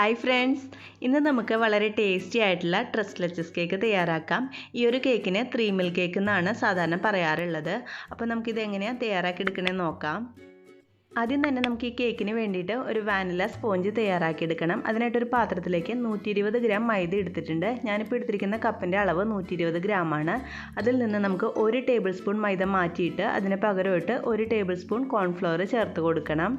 Hi friends, ഇന്ന് നമുക്ക് വളരെ ടേസ്റ്റി ആയിട്ടുള്ള ട്രസ് ലെച്ചസ് കേക്ക് തയ്യാറാക്കാം. ഈ ഒരു കേക്കിന് 3 മിൽക്ക് കേക്ക് എന്നാണ് സാധാരണ പറയാറുള്ളത്. അപ്പോൾ നമുക്കിത് എങ്ങനെയാണ് തയ്യാറാക്കി എടുക്കണമെന്ന് നോക്കാം. ആദ്യം തന്നെ നമുക്ക് ഈ കേക്കിന് വേണ്ടിയിട്ട് ഒരു വാനില സ്പോഞ്ച് തയ്യാറാക്കി എടുക്കണം. അതിനായിട്ടൊരു പാത്രത്തിലേക്ക് 120 ഗ്രാം മൈദ എടുത്തിട്ടുണ്ട്. ഞാനിപ്പോൾ എടുത്തിരിക്കുന്ന കപ്പിൻ്റെ അളവ് 120 ഗ്രാമാണ്. അതിൽ നിന്ന് നമുക്ക് 1 ടേബിൾ സ്പൂൺ മൈദ മാറ്റിയിട്ട് അതിന് പകരമായിട്ട് 1 ടേബിൾ സ്പൂൺ കോൺഫ്ലവർ ചേർത്ത് കൊടുക്കണം.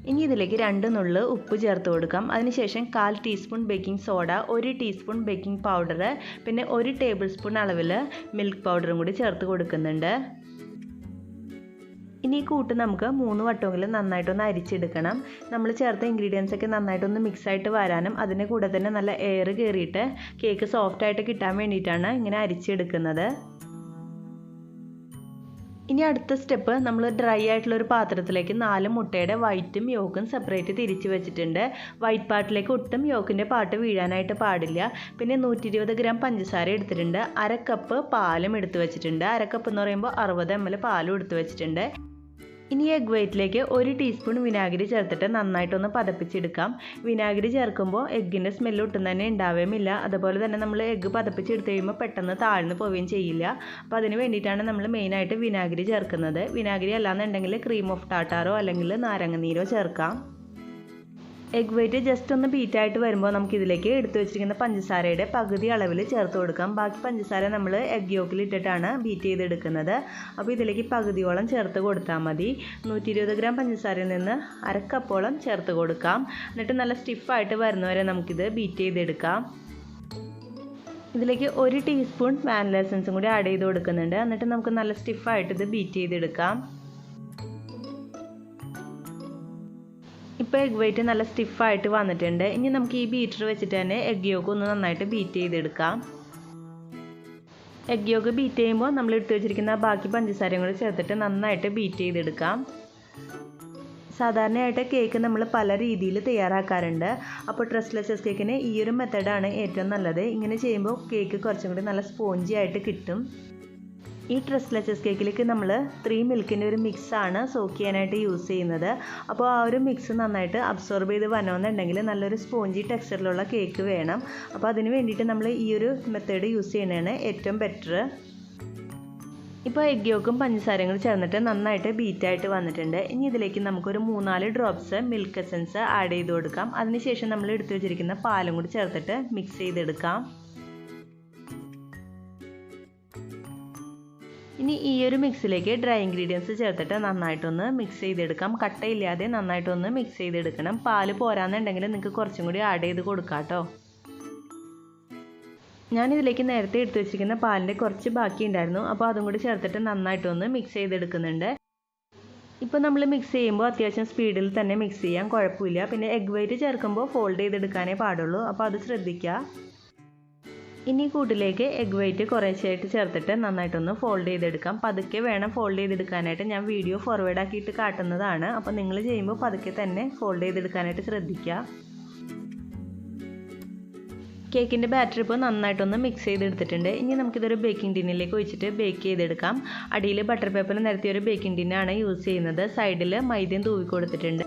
ഇനി ഇതിലേക്ക് 2 നുള്ള് ഉപ്പ് ചേർത്ത് കൊടുക്കാം. അതിനുശേഷം 1/4 teaspoon baking soda, 1 teaspoon baking powder, പിന്നെ 1 ടേബിൾ സ്പൂൺ അളവിൽ മിൽക്ക് പൗഡറും കൂടി ചേർത്ത് കൊടുക്കുന്നുണ്ട്. ഇനി ഈ കൂട്ട് നമുക്ക് 3 വട്ടമെങ്കിലും നന്നായിട്ടൊന്ന് അരിച്ചെടുക്കണം. നമ്മൾ ചേർത്ത ഇൻഗ്രീഡിയൻസ് ഒക്കെ നന്നായിട്ടൊന്ന് മിക്സായിട്ട് വരാനും അതിൻ്റെ കൂടെ തന്നെ നല്ല എയർ കയറിയിട്ട് കേക്ക് സോഫ്റ്റായിട്ട് കിട്ടാൻ വേണ്ടിയിട്ടാണ് ഇങ്ങനെ അരിച്ചെടുക്കുന്നത്. ഇനി അടുത്ത സ്റ്റെപ്പ്, നമ്മൾ ഡ്രൈ ആയിട്ടുള്ളൊരു പാത്രത്തിലേക്ക് 4 മുട്ടയുടെ വൈറ്റും യോക്കും സെപ്പറേറ്റ് തിരിച്ച് വെച്ചിട്ടുണ്ട്. വൈറ്റ് പാർട്ടിലേക്ക് ഒട്ടും യോക്കിൻ്റെ പാർട്ട് വീഴാനായിട്ട് പാടില്ല. പിന്നെ 120 ഗ്രാം പഞ്ചസാര എടുത്തിട്ടുണ്ട്. 1/2 കപ്പ് പാലും എടുത്ത് വെച്ചിട്ടുണ്ട്. 1/2 കപ്പ് എന്ന് പറയുമ്പോൾ 60 ml പാലും എടുത്ത് വെച്ചിട്ടുണ്ട്. ഇനി എഗ് വൈറ്റിലേക്ക് 1 ടീസ്പൂൺ വിനാഗിരി ചേർത്തിട്ട് നന്നായിട്ടൊന്ന് പതപ്പിച്ചെടുക്കാം. വിനാഗിരി ചേർക്കുമ്പോൾ എഗ്ഗിൻ്റെ സ്മെല്ല് ഒട്ടും തന്നെ ഉണ്ടാവുകയുമില്ല. അതുപോലെ തന്നെ നമ്മൾ എഗ്ഗ് പതപ്പിച്ചെടുത്ത് കഴിയുമ്പോൾ പെട്ടെന്ന് താഴ്ന്നു പോവുകയും ചെയ്യില്ല. അപ്പോൾ അതിന് വേണ്ടിയിട്ടാണ് നമ്മൾ മെയിനായിട്ട് വിനാഗിരി ചേർക്കുന്നത്. വിനാഗിരി അല്ലാന്നുണ്ടെങ്കിൽ ക്രീം ഓഫ് ടാർട്ടാറോ അല്ലെങ്കിൽ നാരങ്ങനീരോ ചേർക്കാം. എഗ് വൈറ്റ് ജസ്റ്റ് ഒന്ന് ബീറ്റായിട്ട് വരുമ്പോൾ നമുക്കിതിലേക്ക് എടുത്തു വെച്ചിരിക്കുന്ന പഞ്ചസാരയുടെ പകുതി അളവിൽ ചേർത്ത് കൊടുക്കാം. ബാക്കി പഞ്ചസാര നമ്മൾ എഗ് യോക്കിൽ ഇട്ടിട്ടാണ് ബീറ്റ് ചെയ്തെടുക്കുന്നത്. അപ്പോൾ ഇതിലേക്ക് പകുതിയോളം ചേർത്ത് കൊടുത്താൽ മതി. 120 ഗ്രാം പഞ്ചസാരയിൽ നിന്ന് 1/2 കപ്പോളം ചേർത്ത് കൊടുക്കാം. എന്നിട്ട് നല്ല സ്റ്റിഫായിട്ട് വരുന്നവരെ നമുക്കിത് ബീറ്റ് ചെയ്തെടുക്കാം. ഇതിലേക്ക് 1 ടീസ്പൂൺ വാനില എസൻസും കൂടി ആഡ് ചെയ്ത് കൊടുക്കുന്നുണ്ട്. എന്നിട്ട് നമുക്ക് നല്ല സ്റ്റിഫായിട്ട് ഇത് ബീറ്റ് ചെയ്തെടുക്കാം. ഇപ്പോൾ എഗ് വൈറ്റ് നല്ല സ്റ്റിഫായിട്ട് വന്നിട്ടുണ്ട്. ഇനി നമുക്ക് ഈ ബീറ്റർ വെച്ചിട്ട് തന്നെ എഗ് യോക്ക് ഒന്ന് നന്നായിട്ട് ബീറ്റ് ചെയ്തെടുക്കാം. എഗ് യോക്ക് ബീറ്റ് ചെയ്യുമ്പോൾ നമ്മൾ ഇട്ട് വെച്ചിരിക്കുന്ന ബാക്കി പഞ്ചസാരയും കൂടി ചേർത്തിട്ട് നന്നായിട്ട് ബീറ്റ് ചെയ്തെടുക്കാം. സാധാരണയായിട്ട് കേക്ക് നമ്മൾ പല രീതിയിൽ തയ്യാറാക്കാറുണ്ട്. അപ്പോൾ ട്രസ് ലെച്ചസ് കേക്കിന് ഈ ഒരു മെത്തേഡാണ് ഏറ്റവും നല്ലത്. ഇങ്ങനെ ചെയ്യുമ്പോൾ കേക്ക് കുറച്ചും കൂടി നല്ല സ്പോഞ്ചി ആയിട്ട് കിട്ടും. ഈ ട്രസ് ലെച്ചസ് കേക്കിലേക്ക് നമ്മൾ 3 മിൽക്കിൻ്റെ ഒരു മിക്സാണ് സോക്ക് ചെയ്യാനായിട്ട് യൂസ് ചെയ്യുന്നത്. അപ്പോൾ ആ ഒരു മിക്സ് നന്നായിട്ട് അബ്സോർബ് ചെയ്ത് വരണമെന്നുണ്ടെങ്കിൽ നല്ലൊരു സ്പോഞ്ചി ടെക്സ്ചറിലുള്ള കേക്ക് വേണം. അപ്പോൾ അതിന് വേണ്ടിയിട്ട് നമ്മൾ ഈ ഒരു മെത്തേഡ് യൂസ് ചെയ്യുന്നതാണ് ഏറ്റവും ബെറ്റർ. ഇപ്പോൾ എഗ് യോക്കും പഞ്ചസാരയും കൂടി ചേർന്നിട്ട് നന്നായിട്ട് ബീറ്റായിട്ട് വന്നിട്ടുണ്ട്. ഇനി ഇതിലേക്ക് നമുക്കൊരു 3-4 ഡ്രോപ്സ് മിൽക്ക് എസൻസ് ആഡ് ചെയ്ത് കൊടുക്കാം. അതിനുശേഷം നമ്മൾ എടുത്തു വെച്ചിരിക്കുന്ന പാലും കൂടി ചേർത്തിട്ട് മിക്സ് ചെയ്തെടുക്കാം. ഇനി ഈ ഒരു മിക്സിലേക്ക് ഡ്രൈ ഇൻഗ്രീഡിയൻസ് ചേർത്തിട്ട് നന്നായിട്ടൊന്ന് മിക്സ് ചെയ്തെടുക്കാം. കട്ടയില്ലാതെ നന്നായിട്ടൊന്ന് മിക്സ് ചെയ്തെടുക്കണം. പാല് പോരാന്നുണ്ടെങ്കിൽ നിങ്ങൾക്ക് കുറച്ചും കൂടി ആഡ് ചെയ്ത് കൊടുക്കാം കേട്ടോ. ഞാനിതിലേക്ക് നേരത്തെ എടുത്തു വെച്ചിരിക്കുന്ന പാലിൻ്റെ കുറച്ച് ബാക്കി ഉണ്ടായിരുന്നു. അപ്പോൾ അതും കൂടി ചേർത്തിട്ട് നന്നായിട്ടൊന്ന് മിക്സ് ചെയ്തെടുക്കുന്നുണ്ട്. ഇപ്പോൾ നമ്മൾ മിക്സ് ചെയ്യുമ്പോൾ അത്യാവശ്യം സ്പീഡിൽ തന്നെ മിക്സ് ചെയ്യാം, കുഴപ്പമില്ല. പിന്നെ എഗ് വൈറ്റ് ചേർക്കുമ്പോൾ ഫോൾഡ് ചെയ്തെടുക്കാനേ പാടുള്ളൂ. അപ്പോൾ അത് ശ്രദ്ധിക്കുക. ഇനി കൂട്ടിലേക്ക് എഗ് വൈറ്റ് കുറേശ്ശായിട്ട് ചേർത്തിട്ട് നന്നായിട്ടൊന്ന് ഫോൾഡ് ചെയ്തെടുക്കാം. പതുക്കെ വേണം ഫോൾഡ് ചെയ്തെടുക്കാനായിട്ട്. ഞാൻ വീഡിയോ ഫോർവേഡ് ആക്കിയിട്ട് കാട്ടുന്നതാണ്. അപ്പോൾ നിങ്ങൾ ചെയ്യുമ്പോൾ പതുക്കെ തന്നെ ഫോൾഡ് ചെയ്തെടുക്കാനായിട്ട് ശ്രദ്ധിക്കുക. കേക്കിൻ്റെ ബാറ്റർ ഇപ്പോൾ നന്നായിട്ടൊന്ന് മിക്സ് ചെയ്തെടുത്തിട്ടുണ്ട്. ഇനി നമുക്കിതൊരു ബേക്കിംഗ് ടിന്നിലേക്ക് ഒഴിച്ചിട്ട് ബേക്ക് ചെയ്തെടുക്കാം. അടിയിൽ ബട്ടർ പേപ്പർ നിരത്തിയ ഒരു ബേക്കിംഗ് ടിന്നാണ് യൂസ് ചെയ്യുന്നത്. സൈഡിൽ മൈദയും തൂവി കൊടുത്തിട്ടുണ്ട്.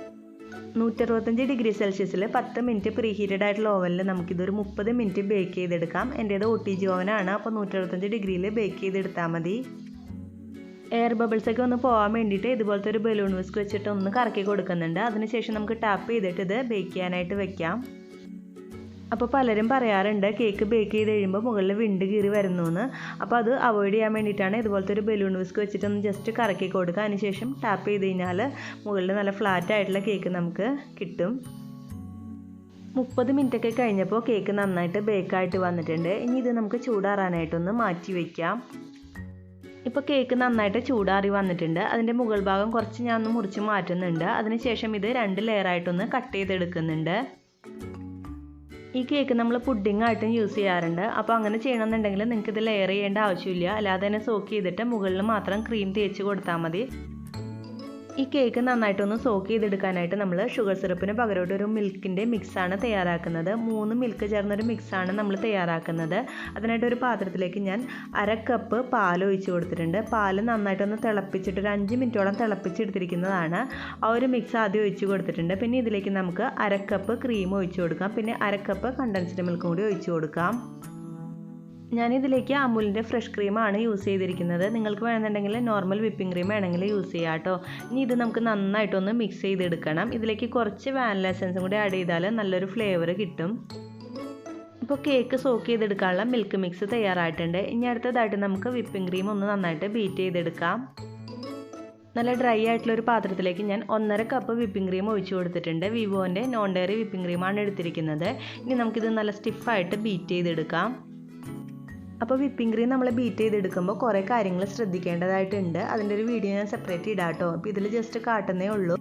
165 ഡിഗ്രി സെൽഷ്യസിൽ 10 മിനിറ്റ് പ്രീ ഹീറ്റഡ് ആയിട്ടുള്ള ഓവനിൽ നമുക്കിതൊരു 30 മിനിറ്റ് ബേക്ക് ചെയ്തെടുക്കാം. എൻ്റേത് OTG ഓവനാണ്. അപ്പോൾ 165 ഡിഗ്രിയിൽ ബേക്ക് ചെയ്തെടുത്താൽ മതി. എയർ ബബിൾസൊക്കെ ഒന്ന് പോകാൻ വേണ്ടിയിട്ട് ഇതുപോലത്തെ ഒരു ബലൂൺ വിസ്ക് വെച്ചിട്ട് ഒന്ന് കറക്കി കൊടുക്കുന്നുണ്ട്. അതിനുശേഷം നമുക്ക് ടാപ്പ് ചെയ്തിട്ട് ഇത് ബേക്ക് ചെയ്യാനായിട്ട് വെക്കാം. അപ്പോൾ പലരും പറയാറുണ്ട് കേക്ക് ബേക്ക് ചെയ്ത് കഴിയുമ്പോൾ മുകളിൽ വിണ്ട് കീറി വരുന്നു എന്ന്. അപ്പോൾ അത് അവോയ്ഡ് ചെയ്യാൻ വേണ്ടിയിട്ടാണ് ഇതുപോലത്തെ ഒരു ബലൂൺ വിസ്ക് വെച്ചിട്ടൊന്ന് ജസ്റ്റ് കറക്കി കൊടുക്കുക. അതിനുശേഷം ടാപ്പ് ചെയ്ത് കഴിഞ്ഞാൽ മുകളിൽ നല്ല ഫ്ലാറ്റ് ആയിട്ടുള്ള കേക്ക് നമുക്ക് കിട്ടും. 30 മിനിറ്റൊക്കെ കഴിഞ്ഞപ്പോൾ കേക്ക് നന്നായിട്ട് ബേക്കായിട്ട് വന്നിട്ടുണ്ട്. ഇനി ഇത് നമുക്ക് ചൂടാറാനായിട്ടൊന്ന് മാറ്റി വയ്ക്കാം. ഇപ്പോൾ കേക്ക് നന്നായിട്ട് ചൂടാറി വന്നിട്ടുണ്ട്. അതിൻ്റെ മുകൾ ഭാഗം കുറച്ച് ഞാൻ ഒന്ന് മുറിച്ച് മാറ്റുന്നുണ്ട്. അതിനുശേഷം ഇത് 2 ലെയറായിട്ടൊന്ന് കട്ട് ചെയ്തെടുക്കുന്നുണ്ട്. ഈ കേക്ക് നമ്മൾ പുഡിംഗ് ആയിട്ടും യൂസ് ചെയ്യാറുണ്ട്. അപ്പോൾ അങ്ങനെ ചെയ്യണമെന്നുണ്ടെങ്കിൽ നിങ്ങൾക്ക് ഇത് ലെയർ ചെയ്യേണ്ട ആവശ്യമില്ല. അല്ലാതെ തന്നെ സോക്ക് ചെയ്തിട്ട് മുകളിൽ മാത്രം ക്രീം തേച്ച് കൊടുത്താൽ മതി. ഈ കേക്ക് നന്നായിട്ടൊന്ന് സോക്ക് ചെയ്തെടുക്കാനായിട്ട് നമ്മൾ ഷുഗർ സിറപ്പിന് പകരമായിട്ട് ഒരു മിൽക്കിൻ്റെ മിക്സാണ് തയ്യാറാക്കുന്നത്. 3 മിൽക്ക് ചേർന്നൊരു മിക്സാണ് നമ്മൾ തയ്യാറാക്കുന്നത്. അതിനായിട്ട് ഒരു പാത്രത്തിലേക്ക് ഞാൻ 1/2 കപ്പ് പാൽ ഒഴിച്ച് കൊടുത്തിട്ടുണ്ട്. പാൽ നന്നായിട്ടൊന്ന് തിളപ്പിച്ചിട്ട് ഒരു 5 മിനിറ്റോളം തിളപ്പിച്ചെടുത്തിരിക്കുന്നതാണ്. ആ ഒരു മിക്സ് ആദ്യം ഒഴിച്ച് കൊടുത്തിട്ടുണ്ട്. പിന്നെ ഇതിലേക്ക് നമുക്ക് 1/2 കപ്പ് ക്രീം ഒഴിച്ച് കൊടുക്കാം. പിന്നെ 1/2 കപ്പ് കണ്ടൻസ്ഡ് മിൽക്കും കൂടി ഒഴിച്ച് കൊടുക്കാം. ഞാനിതിലേക്ക് അമൂലിൻ്റെ ഫ്രഷ് ക്രീമാണ് യൂസ് ചെയ്തിരിക്കുന്നത്. നിങ്ങൾക്ക് വേണമെന്നുണ്ടെങ്കിൽ നോർമൽ വിപ്പിംഗ് ക്രീം വേണമെങ്കിൽ യൂസ് ചെയ്യാം കേട്ടോ. ഇനി ഇത് നമുക്ക് നന്നായിട്ടൊന്ന് മിക്സ് ചെയ്തെടുക്കണം. ഇതിലേക്ക് കുറച്ച് വാനില എസൻസും കൂടി ആഡ് ചെയ്താൽ നല്ലൊരു ഫ്ലേവർ കിട്ടും. ഇപ്പോൾ കേക്ക് സോക്ക് ചെയ്തെടുക്കാനുള്ള മിൽക്ക് മിക്സ് തയ്യാറായിട്ടുണ്ട്. ഇനി അടുത്തതായിട്ട് നമുക്ക് വിപ്പിംഗ് ക്രീം ഒന്ന് നന്നായിട്ട് ബീറ്റ് ചെയ്തെടുക്കാം. നല്ല ഡ്രൈ ആയിട്ടുള്ളൊരു പാത്രത്തിലേക്ക് ഞാൻ 1.5 കപ്പ് വിപ്പിംഗ് ക്രീം ഒഴിച്ച് കൊടുത്തിട്ടുണ്ട്. വിവോൻ്റെ നോൺ ഡയറി വിപ്പിംഗ് ക്രീമാണ് എടുത്തിരിക്കുന്നത്. ഇനി നമുക്കിത് നല്ല സ്റ്റിഫായിട്ട് ബീറ്റ് ചെയ്തെടുക്കാം. അപ്പോൾ വിപ്പിംഗ് ക്രീം നമ്മൾ ബീറ്റ് ചെയ്തെടുക്കുമ്പോൾ കുറേ കാര്യങ്ങൾ ശ്രദ്ധിക്കേണ്ടതായിട്ടുണ്ട്. അതിൻ്റെ ഒരു വീഡിയോ ഞാൻ സെപ്പറേറ്റ് ഇടാം കേട്ടോ. അപ്പോൾ ഇതിൽ ജസ്റ്റ് കാട്ടുന്നേ ഉള്ളൂ.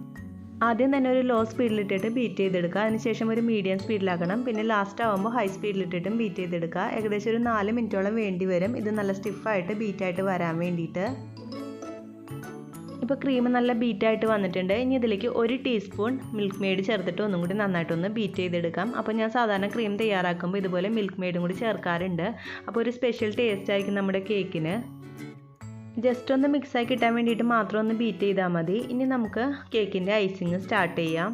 ആദ്യം തന്നെ ഒരു ലോ സ്പീഡിലിട്ടിട്ട് ബീറ്റ് ചെയ്തെടുക്കുക. അതിനുശേഷം ഒരു മീഡിയം സ്പീഡിലാക്കണം. പിന്നെ ലാസ്റ്റ് ആകുമ്പോൾ ഹൈ സ്പീഡിലിട്ടിട്ടും ബീറ്റ് ചെയ്തെടുക്കുക. ഏകദേശം ഒരു 4 മിനിറ്റോളം വേണ്ടി വരും ഇത് നല്ല സ്റ്റിഫായിട്ട് ബീറ്റായിട്ട് വരാൻ വേണ്ടിയിട്ട്. ഇപ്പോൾ ക്രീം നല്ല ബീറ്റായിട്ട് വന്നിട്ടുണ്ട്. ഇനി ഇതിലേക്ക് 1 ടീസ്പൂൺ മിൽക്ക് മെയ്ഡ് ചേർത്തിട്ട് ഒന്നും കൂടി നന്നായിട്ടൊന്ന് ബീറ്റ് ചെയ്തെടുക്കാം. അപ്പോൾ ഞാൻ സാധാരണ ക്രീം തയ്യാറാക്കുമ്പോൾ ഇതുപോലെ മിൽക്ക് മെയ്ഡും കൂടി ചേർക്കാറുണ്ട്. അപ്പോൾ ഒരു സ്പെഷ്യൽ ടേസ്റ്റ് ആയിരിക്കും നമ്മുടെ കേക്കിന്. ജസ്റ്റ് ഒന്ന് മിക്സായി കിട്ടാൻ വേണ്ടിയിട്ട് മാത്രം ഒന്ന് ബീറ്റ് ചെയ്താൽ മതി. ഇനി നമുക്ക് കേക്കിൻ്റെ ഐസിങ് സ്റ്റാർട്ട് ചെയ്യാം.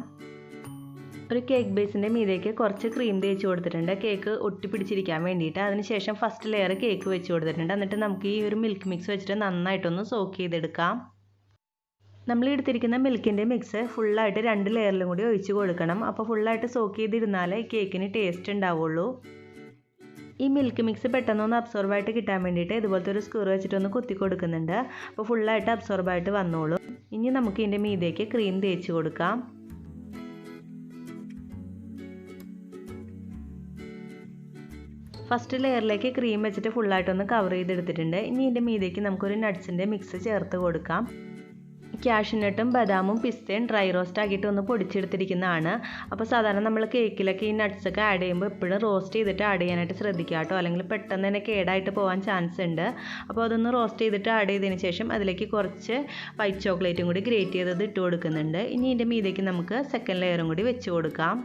ഒരു കേക്ക് ബേസിൻ്റെ മീതേക്ക് കുറച്ച് ക്രീം തേച്ച് കൊടുത്തിട്ടുണ്ട്, കേക്ക് ഒട്ടിപ്പിടിച്ചിരിക്കാൻ വേണ്ടിയിട്ട്. അതിനുശേഷം ഫസ്റ്റ് ലെയർ കേക്ക് വെച്ച് കൊടുത്തിട്ടുണ്ട്. എന്നിട്ട് നമുക്ക് ഈ ഒരു മിൽക്ക് മിക്സ് വെച്ചിട്ട് നന്നായിട്ടൊന്ന് സോക്ക് ചെയ്തെടുക്കാം. നമ്മൾ എടുത്തിരിക്കുന്ന മിൽക്കിൻ്റെ മിക്സ് ഫുള്ളായിട്ട് 2 ലെയറിലും കൂടി ഒഴിച്ച് കൊടുക്കണം. അപ്പോൾ ഫുള്ളായിട്ട് സോക്ക് ചെയ്തിരുന്നാലേ കേക്കിന് ടേസ്റ്റ് ഉണ്ടാവുള്ളൂ. ഈ മിൽക്ക് മിക്സ് പെട്ടെന്നൊന്ന് അബ്സോർബായിട്ട് കിട്ടാൻ വേണ്ടിയിട്ട് ഇതുപോലത്തെ ഒരു സ്ക്രൂ വെച്ചിട്ടൊന്ന് കുത്തി കൊടുക്കുന്നുണ്ട്. അപ്പോൾ ഫുള്ളായിട്ട് അബ്സോർബായിട്ട് വന്നോളൂ. ഇനി നമുക്ക് ഇതിൻ്റെ മീതേക്ക് ക്രീം തേച്ച് കൊടുക്കാം. ഫസ്റ്റ് ലെയറിലേക്ക് ക്രീം വെച്ചിട്ട് ഫുള്ളായിട്ടൊന്ന് കവർ ചെയ്തെടുത്തിട്ടുണ്ട്. ഇനി ഇതിൻ്റെ മീതേക്ക് നമുക്കൊരു നട്ട്സിൻ്റെ മിക്സ് ചേർത്ത് കൊടുക്കാം. ക്യാഷ്യൂനട്ടും ബദാമും പിസ്തയും ഡ്രൈ റോസ്റ്റ് ആക്കിയിട്ട് ഒന്ന് പൊടിച്ചെടുത്തിരിക്കുന്നതാണ്. അപ്പോൾ സാധാരണ നമ്മൾ കേക്കിലൊക്കെ ഈ നട്ട്സൊക്കെ ആഡ് ചെയ്യുമ്പോൾ എപ്പോഴും റോസ്റ്റ് ചെയ്തിട്ട് ആഡ് ചെയ്യാനായിട്ട് ശ്രദ്ധിക്കുക കേട്ടോ. അല്ലെങ്കിൽ പെട്ടെന്ന് തന്നെ കേടായിട്ട് പോകാൻ ചാൻസ് ഉണ്ട്. അപ്പോൾ അതൊന്ന് റോസ്റ്റ് ചെയ്തിട്ട് ആഡ് ചെയ്തതിന് ശേഷം അതിലേക്ക് കുറച്ച് വൈറ്റ് ചോക്ലേറ്റും കൂടി ഗ്രേറ്റ് ചെയ്തത് ഇട്ട് കൊടുക്കുന്നുണ്ട്. ഇനി ഇതിൻ്റെ മീതേക്ക് നമുക്ക് സെക്കൻഡ് ലെയറും കൂടി വെച്ച് കൊടുക്കാം.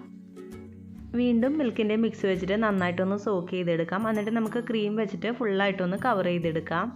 വീണ്ടും മിൽക്കിൻ്റെ മിക്സ് വെച്ചിട്ട് നന്നായിട്ടൊന്ന് സോക്ക് ചെയ്തെടുക്കാം. എന്നിട്ട് നമുക്ക് ക്രീം വെച്ചിട്ട് ഫുള്ളായിട്ടൊന്ന് കവർ ചെയ്തെടുക്കാം.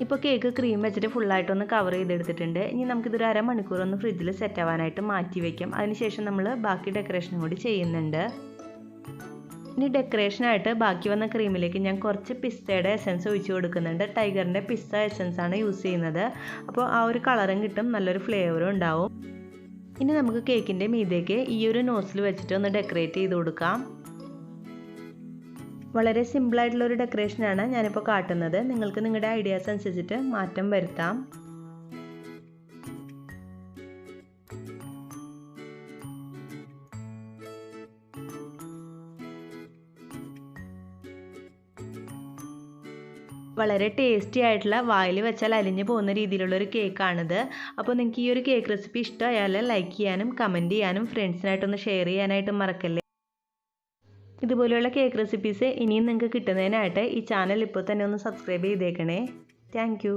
ഇപ്പോൾ കേക്ക് ക്രീം വെച്ചിട്ട് ഫുള്ളായിട്ടൊന്ന് കവർ ചെയ്തെടുത്തിട്ടുണ്ട്. ഇനി നമുക്കിതൊരു അരമണിക്കൂർ ഒന്ന് ഫ്രിഡ്ജിൽ സെറ്റ് ആവാനായിട്ട് മാറ്റി വയ്ക്കാം. അതിനുശേഷം നമ്മൾ ബാക്കി ഡെക്കറേഷനും കൂടി ചെയ്യുന്നുണ്ട്. ഇനി ഡെക്കറേഷനായിട്ട് ബാക്കി വന്ന ക്രീമിലേക്ക് ഞാൻ കുറച്ച് പിസ്തയുടെ എസൻസ് ഒഴിച്ച് കൊടുക്കുന്നുണ്ട്. ടൈഗറിൻ്റെ പിസ്ത എസൻസ് ആണ് യൂസ് ചെയ്യുന്നത്. അപ്പോൾ ആ ഒരു കളറും കിട്ടും, നല്ലൊരു ഫ്ലേവറും ഉണ്ടാവും. ഇനി നമുക്ക് കേക്കിൻ്റെ മീതേക്ക് ഈ ഒരു നോസിൽ വെച്ചിട്ട് ഒന്ന് ഡെക്കറേറ്റ് ചെയ്ത് കൊടുക്കാം. വളരെ സിമ്പിളായിട്ടുള്ളൊരു ഡെക്കറേഷനാണ് ഞാനിപ്പോൾ കാട്ടുന്നത്. നിങ്ങൾക്ക് നിങ്ങളുടെ ഐഡിയാസ് അനുസരിച്ചിട്ട് മാറ്റം വരുത്താം. വളരെ ടേസ്റ്റി ആയിട്ടുള്ള വായിൽ വെച്ചാൽ അലിഞ്ഞു പോകുന്ന രീതിയിലുള്ളൊരു കേക്കാണിത്. അപ്പോൾ നിങ്ങൾക്ക് ഈ ഒരു കേക്ക് റെസിപ്പി ഇഷ്ടമായാൽ ലൈക്ക് ചെയ്യാനും കമൻറ്റ് ചെയ്യാനും ഫ്രണ്ട്സിനായിട്ടൊന്ന് ഷെയർ ചെയ്യാനായിട്ടും മറക്കല്ലേ. ഇതുപോലെയുള്ള കേക്ക് റെസിപ്പീസ് ഇനിയും നിങ്ങൾക്ക് കിട്ടുന്നതിനായിട്ട് ഈ ചാനൽ ഇപ്പോൾ തന്നെ ഒന്ന് സബ്സ്ക്രൈബ് ചെയ്തേക്കണേ. താങ്ക്